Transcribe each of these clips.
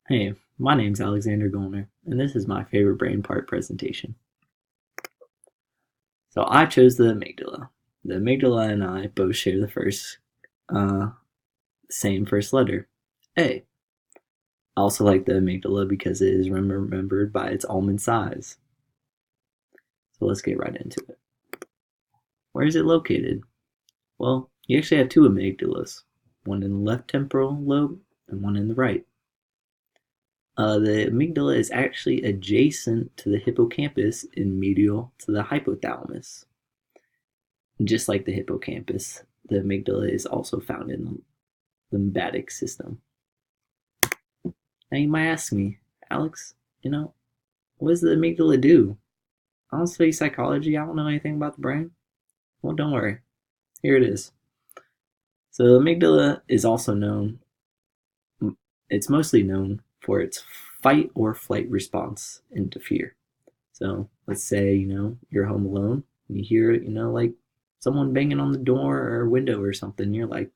Hey, my name's Alexander Golner, and this is my favorite brain part presentation. So I chose the amygdala. The amygdala and I both share the uh, same first letter, A. I also like the amygdala because it is remembered by its almond size. So let's get right into it. Where is it located? Well, you actually have two amygdalas, one in the left temporal lobe and one in the right. The amygdala is actually adjacent to the hippocampus and medial to the hypothalamus. Just like the hippocampus, the amygdala is also found in the limbic system. Now you might ask me, Alex, what does the amygdala do? I don't study psychology, I don't know anything about the brain. Well, don't worry. Here it is. So the amygdala is also known, it's mostly known for its fight or flight response into fear. So let's say, you're home alone and you hear, like someone banging on the door or window or something. You're like,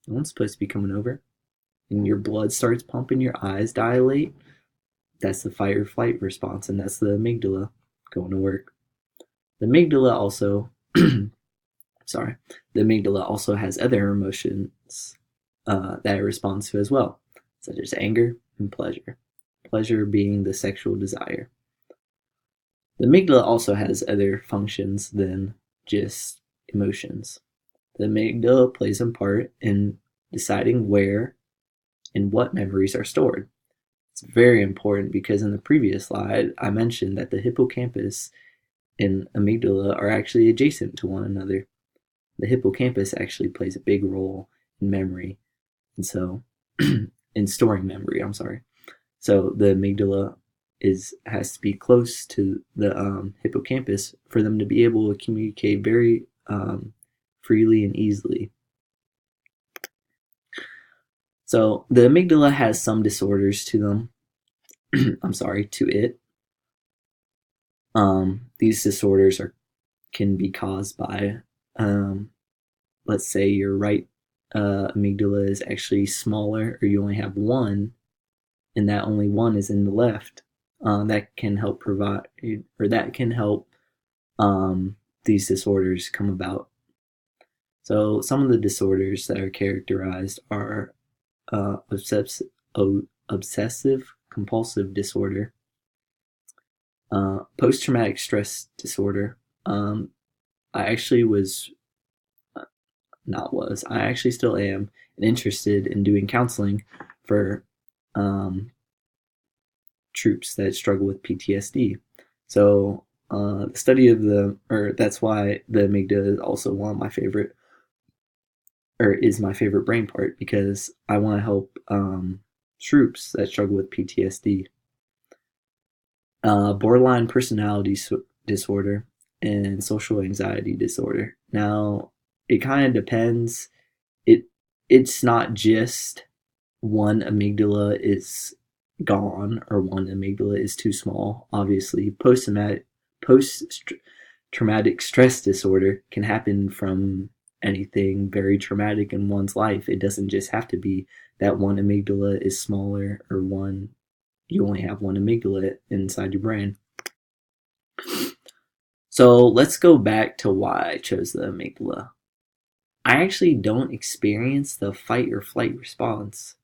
no one's supposed to be coming over. And your blood starts pumping, your eyes dilate. That's the fight or flight response, and that's the amygdala going to work. The amygdala also, sorry, the amygdala also has other emotions that it responds to as well, such as anger and pleasure. Pleasure being the sexual desire. The amygdala also has other functions than just emotions. The amygdala plays a part in deciding where and what memories are stored. It's very important because in the previous slide, I mentioned that the hippocampus and amygdala are actually adjacent to one another. The hippocampus actually plays a big role in memory, and so in storing memory. I'm sorry. So the amygdala has to be close to the hippocampus for them to be able to communicate very freely and easily. So the amygdala has some disorders to them. I'm sorry, to it. These disorders can be caused by, um, let's say, your right amygdala is actually smaller, or you only have one, and that only one is in the left. That can help provide, or that can help these disorders come about. So some of the disorders that are characterized are obsessive compulsive disorder, post traumatic stress disorder. I actually was not was I actually still am interested in doing counseling for troops that struggle with PTSD. So the study of that's why the amygdala is also one of my favorite, or is my favorite brain part, because I want to help troops that struggle with PTSD, borderline personality disorder, and social anxiety disorder. Now, it kind of depends. It it's not just one amygdala is gone or one amygdala is too small. Obviously, post traumatic stress disorder can happen from anything very traumatic in one's life. It doesn't just have to be that one amygdala is smaller, or one you only have one amygdala inside your brain. So let's go back to why I chose the amygdala. I actually don't experience the fight or flight response.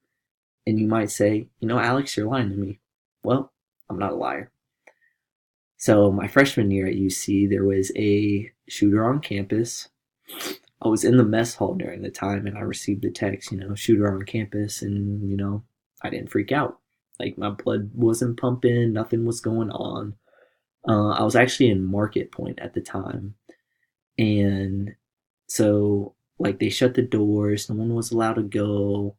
And you might say, Alex, you're lying to me. Well, I'm not a liar. So, my freshman year at UC, there was a shooter on campus. I was in the mess hall during the time and I received the text, shooter on campus, and, I didn't freak out. Like, my blood wasn't pumping, nothing was going on. I was actually in Market Point at the time. And so, like, they shut the doors, no one was allowed to go.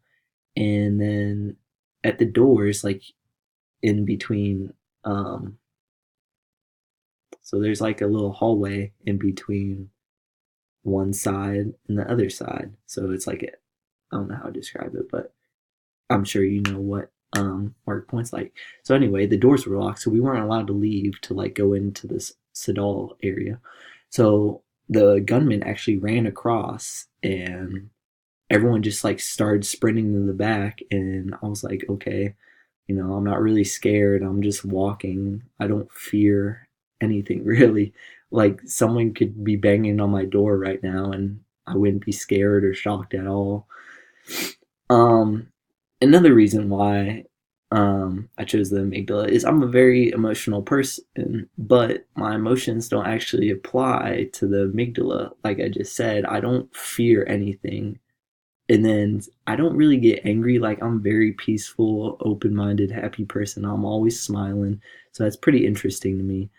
And then at the doors, like, in between, so there's like a little hallway in between one side and the other side. So it's like I don't know how to describe it, but I'm sure you know what Mark Point's like. So anyway, the doors were locked, so we weren't allowed to leave to like go into this Sadal area. So the gunman actually ran across, and everyone just like started sprinting to the back, and I was like, okay. I'm not really scared. I'm just walking. I don't fear anything really. Like someone could be banging on my door right now and I wouldn't be scared or shocked at all. Um, Another reason why I chose the amygdala is I'm a very emotional person, but my emotions don't actually apply to the amygdala. Like I just said, I don't fear anything. And then I don't really get angry. Like I'm a very peaceful, open-minded, happy person. I'm always smiling. So that's pretty interesting to me.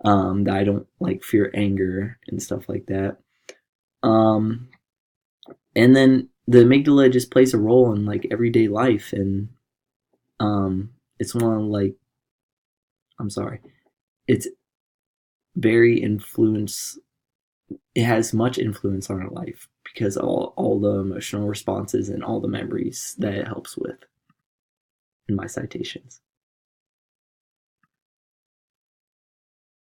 That I don't like fear anger and stuff like that. Um, and then the amygdala just plays a role in like everyday life, and it's one of like I'm sorry, it's very influence. It has much influence on our life because all the emotional responses and all the memories that it helps with in my citations.